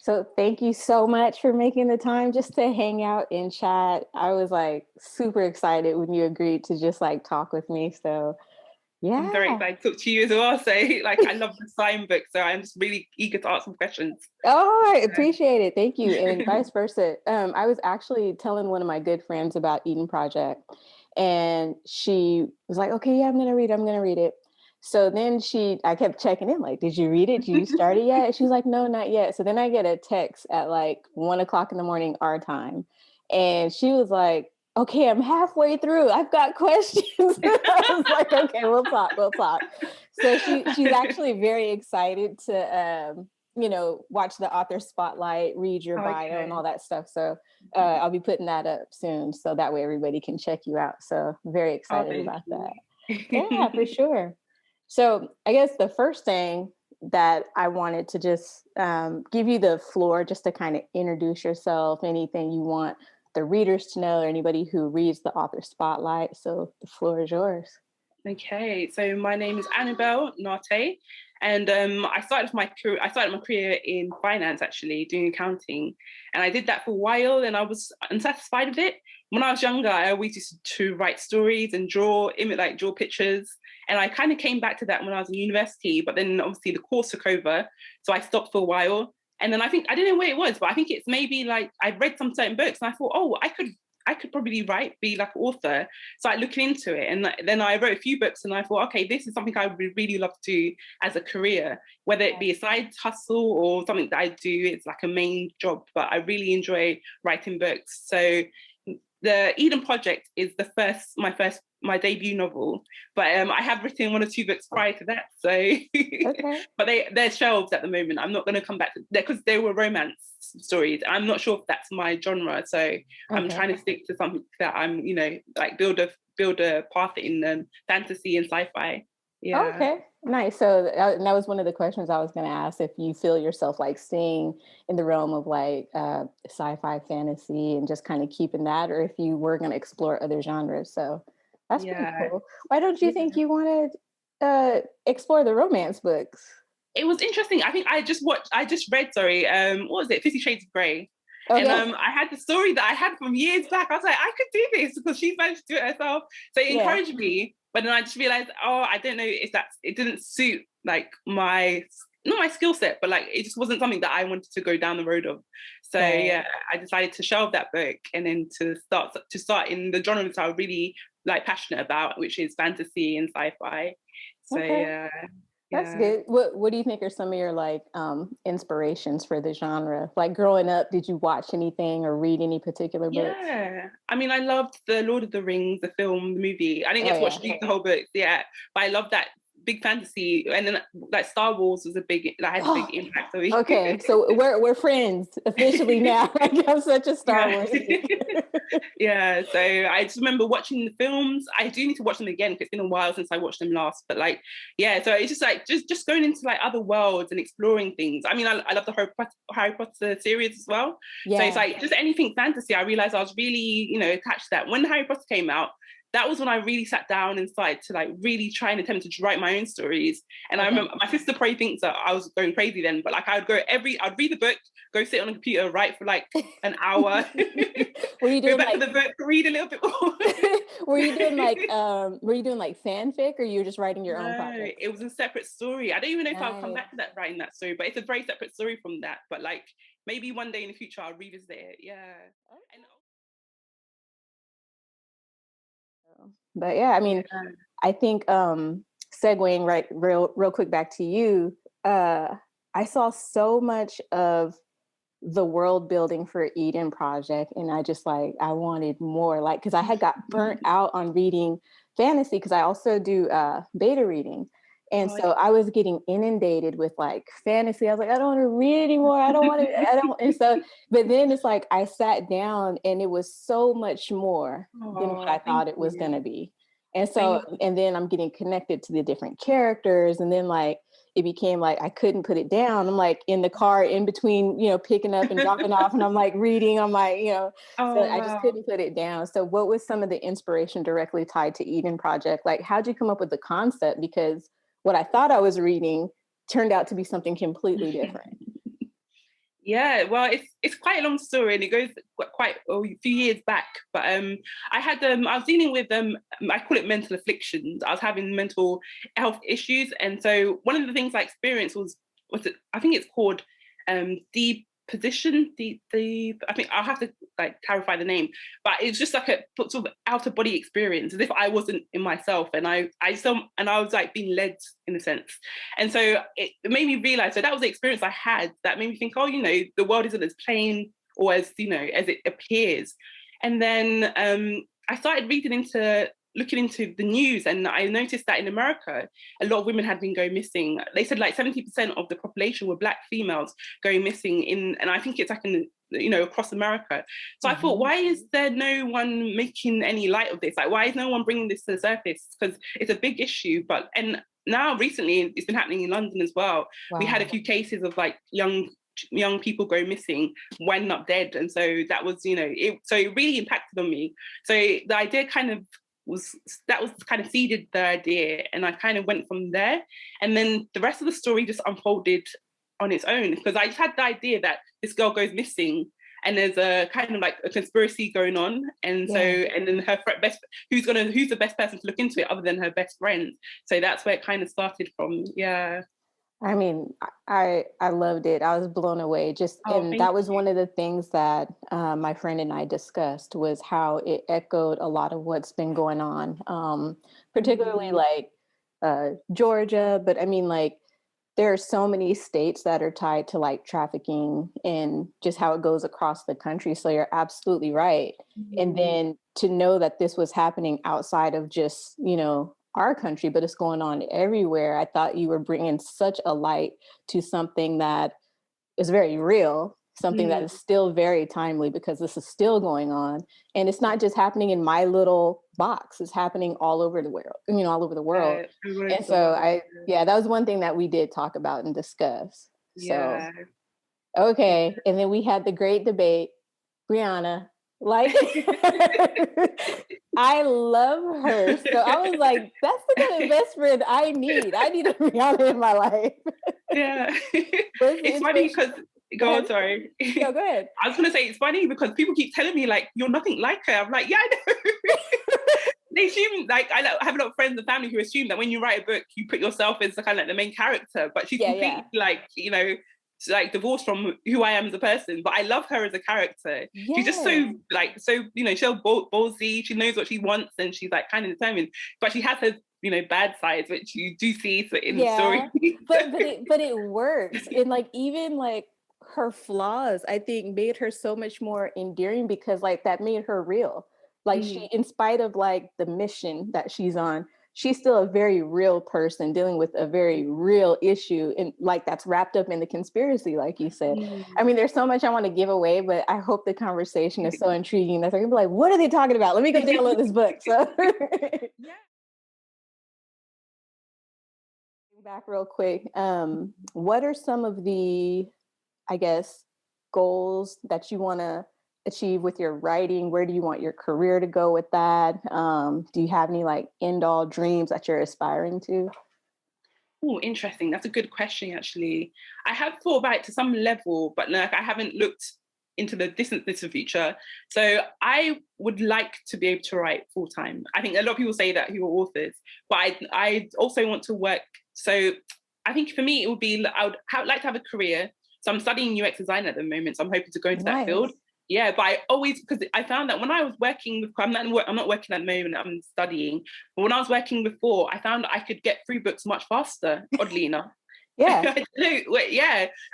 So thank you so much for making the time just to hang out and chat. I was like super excited when you agreed to just like talk with me. So I'm very yeah. excited to talk to you as well. So, like, I love the sign book, so I'm just really eager to ask some questions. Oh, I appreciate it. Thank you. And vice versa. I was actually telling one of my good friends about Eden Project, and she was like, okay, yeah, I'm gonna read it. I'm gonna read it. So then I kept checking in, like, did you read it? Did you start it yet? She was like, no, not yet. So then I get a text at like 1 o'clock in the morning, our time. And she was like, okay, I'm halfway through. I've got questions. I was like, okay, we'll talk. So she's actually very excited to watch the author spotlight, read your bio and Okay. all that stuff. So I'll be putting that up soon. So that way everybody can check you out. So very Oh, excited thank about that. Yeah, for you. sure. So I guess the first thing that I wanted to just give you the floor just to kind of introduce yourself, anything you want the readers to know or anybody who reads the author spotlight. So the floor is yours. Okay, so my name is Annabelle Nartey, and I started my career in finance, actually doing accounting, and I did that for a while, and I was unsatisfied with it. When I was younger, I always used to write stories and draw pictures, and I kind of came back to that when I was in university. But then obviously the course took over, so I stopped for a while. And then I don't know where it was, but I think it's maybe like I read some certain books, and I thought, oh, I could probably be like an author. So I looked into it, and then I wrote a few books, and I thought, okay, this is something I would really love to do as a career, whether it be a side hustle or something that I do. It's like a main job, but I really enjoy writing books. So the Eden Project is my debut novel, but I have written one or two books prior to that. So, Okay. but they're shelved at the moment. I'm not going to come back to because they were romance stories. I'm not sure if that's my genre, so I'm Okay. trying to stick to something that I'm, like build a path in fantasy and sci-fi. Yeah. Okay, nice. So that was one of the questions I was going to ask if you feel yourself like staying in the realm of like sci-fi fantasy and just kind of keeping that, or if you were going to explore other genres. So that's pretty Yeah. cool. Why don't you Yeah. think you want to explore the romance books? It was interesting. I think I just read, sorry, what was it? 50 Shades of Grey. And Okay. I had the story that I had from years back. I was like, I could do this because she's managed to do it herself. So it Yeah. encouraged me. But then I just realized, oh, I don't know if it didn't suit like not my skill set, but like it just wasn't something that I wanted to go down the road of. So Right. yeah, I decided to shelve that book and then to start in the genres I really like passionate about, which is fantasy and sci-fi. So Okay. yeah, That's yeah. good. What do you think are some of your like inspirations for the genre? Like growing up, did you watch anything or read any particular books? Yeah. I mean, I loved the Lord of the Rings, the film, the movie. I didn't Oh get to yeah. watch the whole book, yeah, but I loved that big fantasy. And then like Star Wars was had a big Oh, impact on me. okay. So we're friends officially now. Like I'm such a Star Yeah. Wars geek. Yeah. So I just remember watching the films. I do need to watch them again because it's been a while since I watched them last. But like, yeah, so it's just like just going into like other worlds and exploring things. I mean, I love the Harry Potter series as well. So it's Yeah. like just anything fantasy. I realized I was really, attached to that. When Harry Potter came out, that was when I really sat down and started to like really try and attempt to write my own stories. And I Okay. remember my sister probably thinks that I was going crazy then, but like I'd read the book, go sit on a computer, write for like an hour, Were you go doing back to like the book, read a little bit more. were you doing like fanfic or you were just writing your own No, projects? it was a separate story. I don't even know if I'll come Nice. back to that writing that story, but it's a very separate story from that. But like maybe one day in the future I'll revisit it. Yeah. And But yeah, I yeah. mean, I think segueing right real quick back to you, I saw so much of the world building for Eden Project, and I just like I wanted more, like because I had got burnt out on reading fantasy because I also do beta reading. And Oh, so I was getting inundated with like fantasy. I was like, I don't want to read anymore. I don't want to, I don't. And so, but then it's like I sat down and it was so much more than what I thank thought it was going you. to be. And so, Thank and then I'm getting connected to the different characters. And then like it became like I couldn't put it down. I'm like in the car in between, picking up and dropping off, and I'm like reading. I'm like, so Oh I just wow. couldn't put it down. So, what was some of the inspiration directly tied to Eden Project? Like, how'd you come up with the concept? Because what I thought I was reading turned out to be something completely different. Yeah, well, it's quite a long story, and it goes quite a few years back. But I was dealing with I call it mental afflictions. I was having mental health issues, and so one of the things I experienced was it, I think it's called deposition. The I think I'll have to like clarify the name, but it's just like a sort of out of body experience, as if I wasn't in myself, and I was like being led in a sense. And so it made me realize, so that was the experience I had that made me think, oh, the world isn't as plain or as, as it appears. And then I started looking into the news, and I noticed that in America, a lot of women had been going missing. They said like 70% of the population were Black females going missing and I think it's like across America. So I thought, why is there no one making any light of this? Like, why is no one bringing this to the surface? Because it's a big issue. And now recently it's been happening in London as well. Wow. We had a few cases of like young people go missing, winding up dead. And so that was, so it really impacted on me. So the idea was kind of seeded the idea, and I kind of went from there. And then the rest of the story just unfolded on its own, because I just had the idea that this girl goes missing and there's a kind of like a conspiracy going on, and so and then her who's the best person to look into it other than her best friend. So that's where it kind of started from. I mean, I loved it. I was blown away. And that was one of the things that my friend and I discussed, was how it echoed a lot of what's been going on, particularly like Georgia. But I mean, like, there are so many states that are tied to like trafficking and just how it goes across the country. So you're absolutely right. And then to know that this was happening outside of just, our country, but it's going on everywhere. I thought you were bringing such a light to something that is very real, something that is still very timely, because this is still going on. And it's not just happening in my little box, it's happening all over the world, all over the world. And so that was one thing that we did talk about and discuss. So, okay. And then we had the great debate, Brianna. Like, I love her. So I was like, that's the kind of best friend I need. I need a Brianna in my life. Yeah. It's funny because, go on, sorry. No, go ahead. I was going to say, it's funny because people keep telling me, like, you're nothing like her. I'm like, yeah, I know. They assume, like, I have a lot of friends and family who assume that when you write a book, you put yourself as the kind of like the main character, but she's completely like, like divorced from who I am as a person. But I love her as a character. Yeah. She's just so she's so ballsy. She knows what she wants, and she's like kind of determined. But she has her bad sides, which you do see in the story. but it works. And like, even like her flaws, I think, made her so much more endearing, because like that made her real. Like she, in spite of like the mission that she's on, she's still a very real person dealing with a very real issue, and like that's wrapped up in the conspiracy, like you said. I mean, there's so much I want to give away, but I hope the conversation is so intriguing that they're gonna be like, what are they talking about? Let me go download this book. So back real quick. What are some of the, I guess, goals that you want to achieve with your writing? Where do you want your career to go with that? Do you have any like end all dreams that you're aspiring to? Oh, interesting. That's a good question, actually. I have thought about it to some level, but like I haven't looked into the distant future. So I would like to be able to write full time. I think a lot of people say that who are authors, but I also want to work. So I think for me, it would be, I would like to have a career. So I'm studying UX design at the moment. So I'm hoping to go into that field. Yeah, but I always, because I found that when I was working with, I'm not working at the moment, I'm studying. But when I was working before, I found I could get through books much faster, oddly enough. Yeah.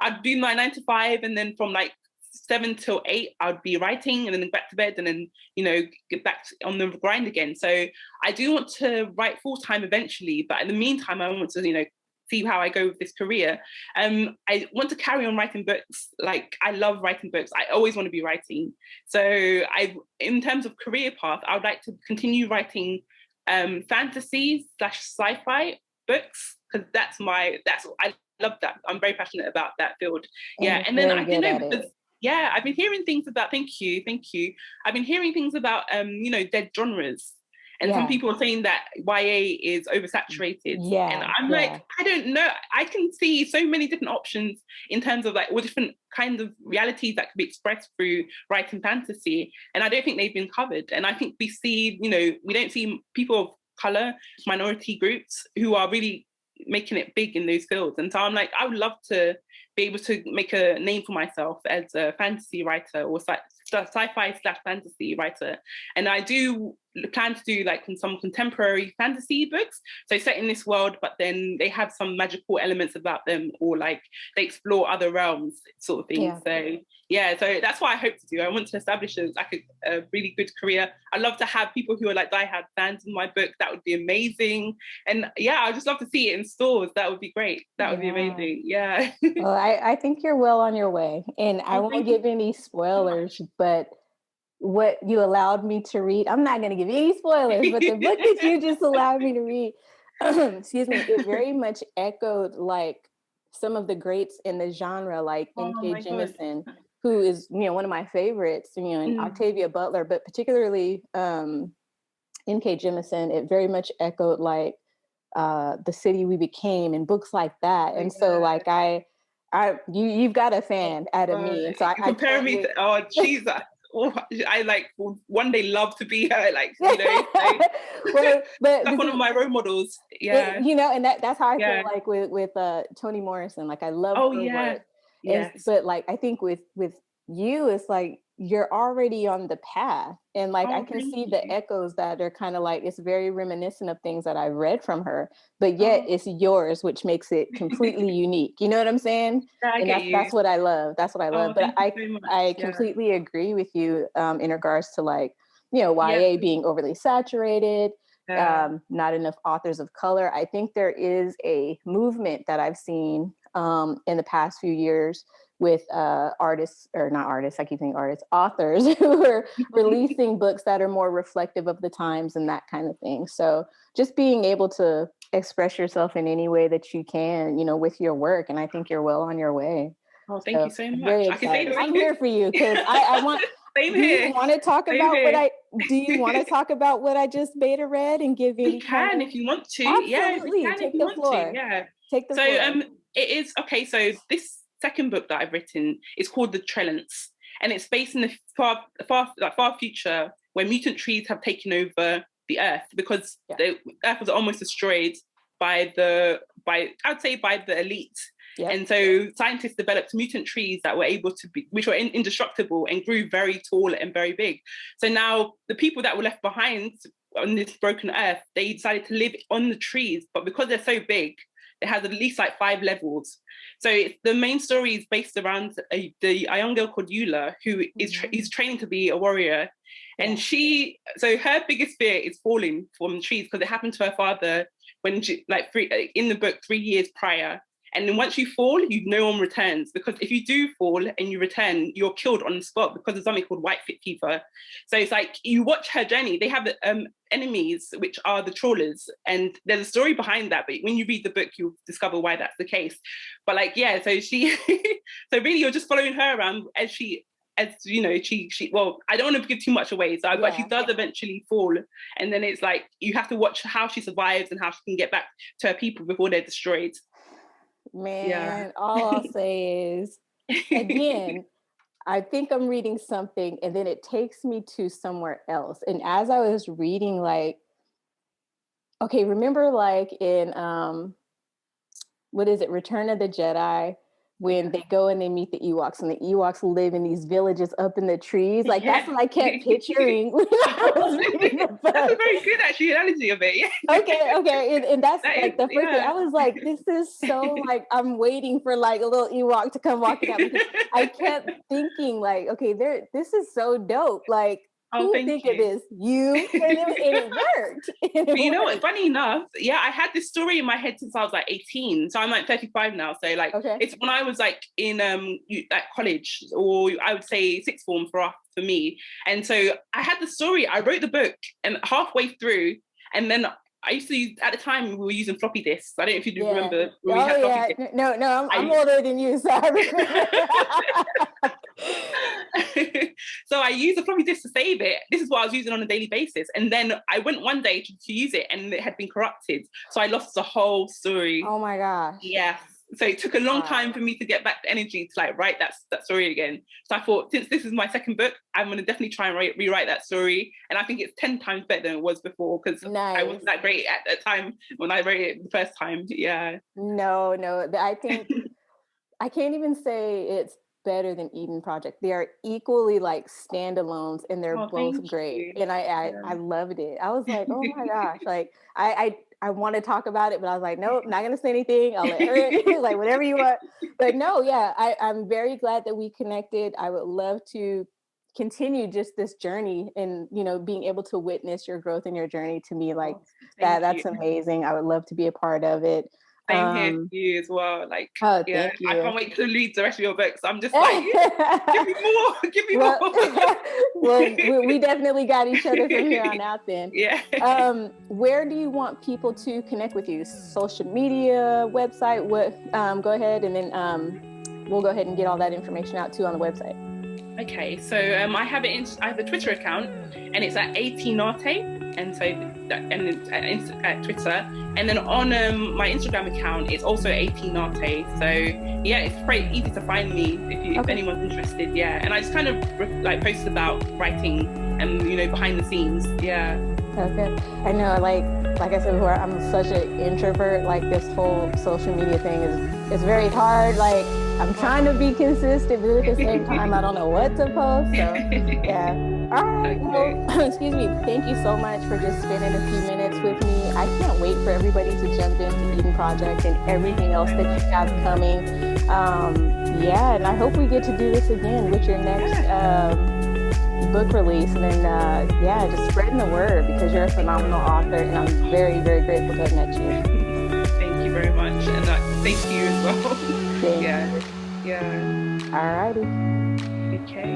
I'd do my 9 to 5, and then from like 7 till 8, I'd be writing, and then back to bed, and then, get back on the grind again. So I do want to write full time eventually, but in the meantime, I want to, see how I go with this career. I want to carry on writing books. Like, I love writing books. I always want to be writing. So in terms of career path, I would like to continue writing fantasy / sci-fi books, because I love that. I'm very passionate about that field. And then I don't know, because I've been hearing things about, thank you. I've been hearing things about, dead genres. And some Yeah. people are saying that YA is oversaturated. And Yeah. I'm like, Yeah. I don't know. I can see so many different options in terms of like all different kinds of realities that could be expressed through writing fantasy. And I don't think they've been covered. And I think we see, we don't see people of color, minority groups who are really making it big in those fields. And so I'm like, I would love to be able to make a name for myself as a fantasy writer or sci-fi/fantasy writer. And I do plan to do like some contemporary fantasy books, so set in this world, but then they have some magical elements about them, or like they explore other realms, sort of thing. Yeah. So that's what I hope to do. I want to establish a really good career. I love to have people who are like diehard fans in my book. That would be amazing. And yeah, I just love to see it in stores. That would be great. That would be amazing. Yeah. Well, I think you're well on your way, and I won't give any spoilers, but what you allowed me to read, I'm not going to give you any spoilers, but the book that you just allowed me to read, excuse me, it very much echoed like some of the greats in the genre, like N.K. Jemisin, who is, one of my favorites, and Octavia Butler, but particularly N.K. Jemisin, it very much echoed like The City We Became and books like that. And so like you've got a fan out of me. And so I compare me to, oh Jesus. I like one day love to be her, like, well, but like one of my role models. Yeah. And that's how I feel like with Toni Morrison. Like I love her work. Yes. But like I think with you, it's like you're already on the path, and like I can see the echoes that are kind of like, it's very reminiscent of things that I've read from her, but yet it's yours, which makes it completely unique. You know what I'm saying? That's what I love. That's what I love. But I completely agree with you in regards to like, YA being overly saturated, not enough authors of color. I think there is a movement that I've seen in the past few years with authors who are releasing books that are more reflective of the times and that kind of thing. So just being able to express yourself in any way that you can, with your work. And I think you're well on your way. Oh, thank you so much. Very excited. I'm here for you because I want. Same do here. You want to talk Same about here. Do you want to talk about what I just beta read and give you? We can if you want to. Absolutely. Yeah, we can Take if you the want floor. to. Yeah. Take the floor. It is okay. So this second book that I've written is called The Trellants, and it's based in the far future where mutant trees have taken over the Earth because the Earth was almost destroyed by the elite. Yep. And so scientists developed mutant trees that were able to be, which were indestructible and grew very tall and very big. So now the people that were left behind on this broken Earth, they decided to live on the trees, but because they're so big, it has at least like 5 levels. So the main story is based around a young girl called Eula, who is training to be a warrior. And her biggest fear is falling from trees because it happened to her father when she, in the book 3 years prior. And then once you fall, no one returns, because if you do fall and you return, you're killed on the spot because there's something called white fit fever. So it's like you watch her journey. They have enemies, which are the trawlers, and there's a story behind that. But when you read the book, you'll discover why that's the case. But so she, so really, you're just following her around as she. Well, I don't want to give too much away, but she does eventually fall, and then it's like you have to watch how she survives and how she can get back to her people before they're destroyed. Man, all I'll say is, again, I think I'm reading something and then it takes me to somewhere else. And as I was reading, like, okay, remember like in, Return of the Jedi, when they go and they meet the Ewoks, and the Ewoks live in these villages up in the trees. Like that's what I kept picturing when I was reading the book. That's a very good actually analogy of it. Okay. And that's like the first thing. I was like, this is so like, I'm waiting for like a little Ewok to come walking out, because I kept thinking like, okay, this is so dope. Like, who would think of this? You, and it worked. But you know what? Funny enough, I had this story in my head since I was like 18. So I'm like 35 now. So like, it's when I was like in college, or I would say sixth form for me. And so I had the story. I wrote the book, and halfway through, and then I used to use, at the time we were using floppy disks. I don't know if you remember. When we had floppy disks. No, I'm older than you, so I remember. So I used a floppy disk to save it. This is what I was using on a daily basis. And then I went one day to use it and it had been corrupted. So I lost the whole story. Oh my gosh. Yes. So it took a long time for me to get back the energy to like write that story again. So I thought, since this is my second book, I'm going to definitely try and rewrite that story. And I think it's 10 times better than it was before, because I wasn't that great at the time when I wrote it the first time. Yeah. No, I think I can't even say it's better than Eden Project. They are equally like standalones, and they're both great. And I loved it. I was like, oh my gosh, like I want to talk about it, but I was like, nope, not gonna say anything. I'll let her like whatever you want. But no, yeah, I'm very glad that we connected. I would love to continue just this journey, and being able to witness your growth and your journey. To me, like that's amazing. I would love to be a part of it. Same here for you as well. Like, thank you. I can't wait to read the rest of your books. I'm just like, give me more. Well, we definitely got each other from here on out then. Yeah. Where do you want people to connect with you? Social media, website? What? Go ahead, and then we'll go ahead and get all that information out too on the website. Okay, so I have a Twitter account, and it's at ATNartey, and so it's at Twitter, and then on my Instagram account it's also ATNartey. So yeah, it's pretty easy to find me if anyone's interested. Yeah, and I just kind of like post about writing and behind the scenes. Yeah. Okay. I know, like I said before, I'm such an introvert. Like this whole social media thing is very hard. Like I'm trying to be consistent, but at the same time, I don't know what to post. So yeah. All right. Well, excuse me. Thank you so much for just spending a few minutes with me. I can't wait for everybody to jump into Eden Project and everything else that you have coming. Yeah, and I hope we get to do this again with your next book release, and then just spreading the word, because you're a phenomenal author, and I'm very, very grateful to have met you. Thank you very much, and thank you as well. Yeah. All righty. Okay.